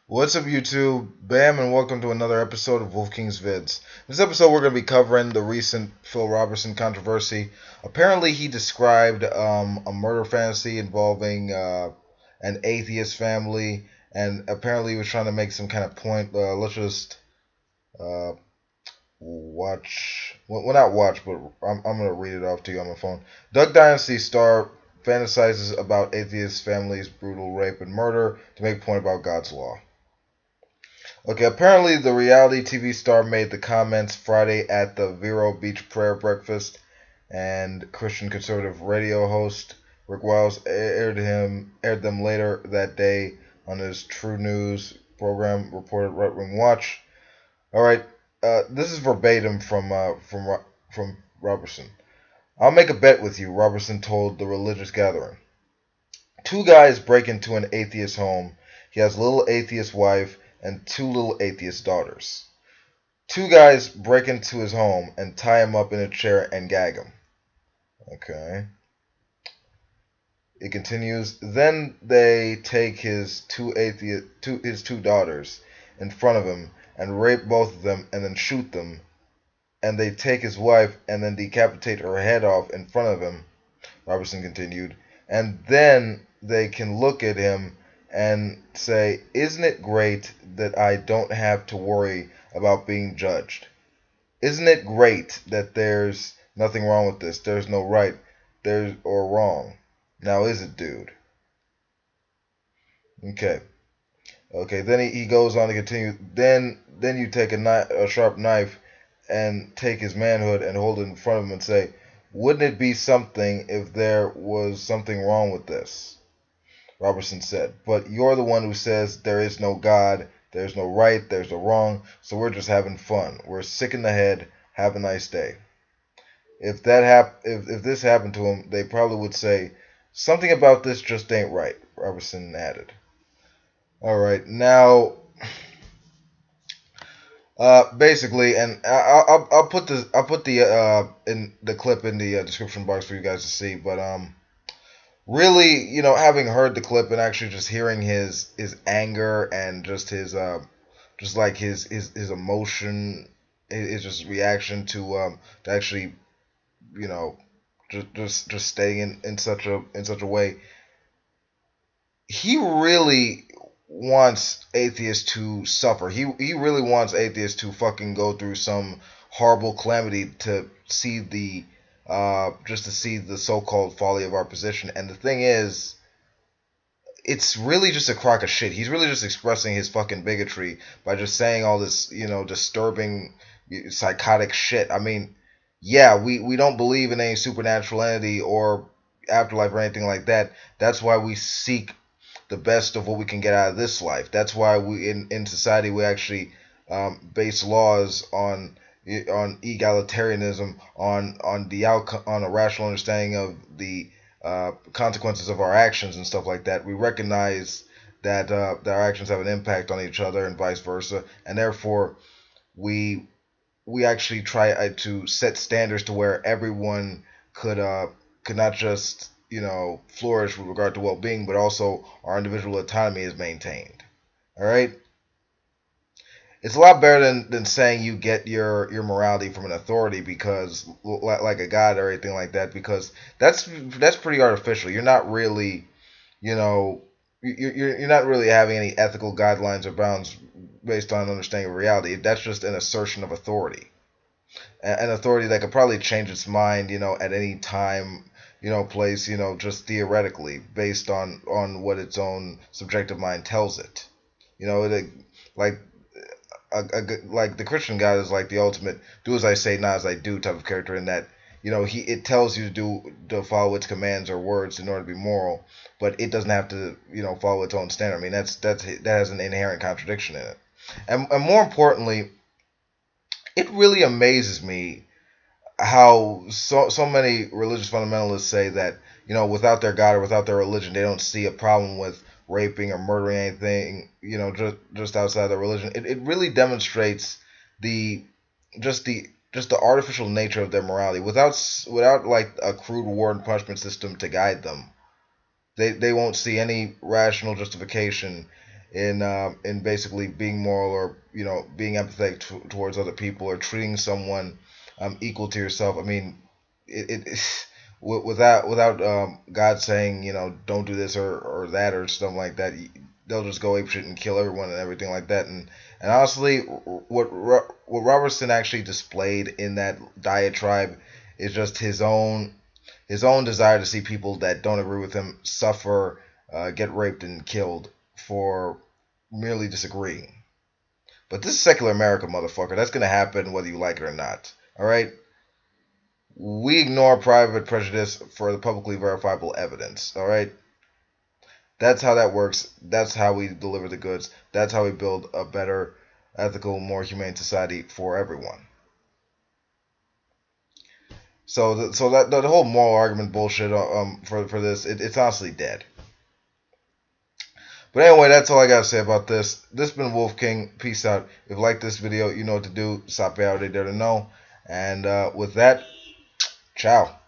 What's up, YouTube? Bam, and welcome to another episode of Wolf King's Vids. In this episode, we're going to be covering the recent Phil Robertson controversy. Apparently, he described a murder fantasy involving an atheist family, and apparently, he was trying to make some kind of point. Let's just uh, watch. Well, not watch, but I'm going to read it off to you on my phone. Duck Dynasty star fantasizes about atheist families' brutal rape and murder to make a point about God's law. Okay, apparently the reality TV star made the comments Friday at the Vero Beach prayer breakfast, and Christian conservative radio host Rick Wiles aired them later that day on his True News program, reported Right Wing Watch. All right, this is verbatim from Robertson. I'll make a bet with you, Robertson told the religious gathering. Two guys break into an atheist home. He has a little atheist wife and two little atheist daughters. Two guys break into his home and tie him up in a chair and gag him. Okay. It continues. Then they take his two daughters in front of him and rape both of them and then shoot them. And they take his wife and then decapitate her head off in front of him. Robertson continued. And then they can look at him and say, "Isn't it great that I don't have to worry about being judged? Isn't it great that there's nothing wrong with this? There's no right or wrong. Now is it, dude?" Okay. Okay, then he goes on to continue. Then you take a sharp knife and take his manhood and hold it in front of him and say, "Wouldn't it be something if there was something wrong with this?" Robertson said, "But you're the one who says there is no God, there's no right, there's no wrong, so we're just having fun. We're sick in the head. Have a nice day." If this happened to him, they probably would say, "Something about this just ain't right," Robertson added. All right, now, basically, and I'll put the in the clip in the description box for you guys to see, but really, having heard the clip and actually just hearing his anger and just just like his emotion, his just reaction to actually, you know just staying in such a way, he really wants atheists to suffer. He really wants atheists to fucking go through some horrible calamity to see the just to see the so-called folly of our position. And the thing is, it's really just a crock of shit. He's really just expressing his fucking bigotry by just saying all this, disturbing, psychotic shit. I mean, yeah, we don't believe in any supernatural entity or afterlife or anything like that. That's why we seek the best of what we can get out of this life. That's why we in society we actually base laws on egalitarianism, on the outcome, on a rational understanding of the consequences of our actions and stuff like that. We recognize that our actions have an impact on each other and vice versa, and therefore we we actually try to set standards to where everyone could not just flourish with regard to well-being, but also our individual autonomy is maintained. All right. It's a lot better than saying you get your morality from an authority, because like a god or anything like that, because that's pretty artificial. You're not really, you know you're not really having any ethical guidelines or bounds based on understanding of reality. That's just an assertion of authority, an authority that could probably change its mind, at any time, place, just theoretically based on what its own subjective mind tells it. Like like the Christian God is like the ultimate "do as I say, not as I do" type of character, in that it tells you to follow its commands or words in order to be moral, but it doesn't have to follow its own standard. I mean, that has an inherent contradiction in it, and more importantly, it really amazes me how so many religious fundamentalists say that without their God or without their religion, they don't see a problem with raping or murdering anything just outside their religion. It really demonstrates the just the artificial nature of their morality. Without like a crude reward and punishment system to guide them, they won't see any rational justification in basically being moral, or being empathetic towards other people, or treating someone equal to yourself. I mean, without God saying, don't do this or that or something like that, they'll just go ape shit and kill everyone and everything like that. And honestly, what Robertson actually displayed in that diatribe is just his own desire to see people that don't agree with him suffer, get raped and killed for merely disagreeing. But this is secular America, motherfucker. That's gonna happen whether you like it or not. All right. We ignore private prejudice for the publicly verifiable evidence. All right. That's how that works. That's how we deliver the goods. That's how we build a better, ethical, more humane society for everyone. So that the whole moral argument bullshit for this, it's honestly dead. But anyway, that's all I gotta say about this. This has been Wolf King. Peace out. If you like this video, you know what to do. Stop out there to know. And with that, ciao.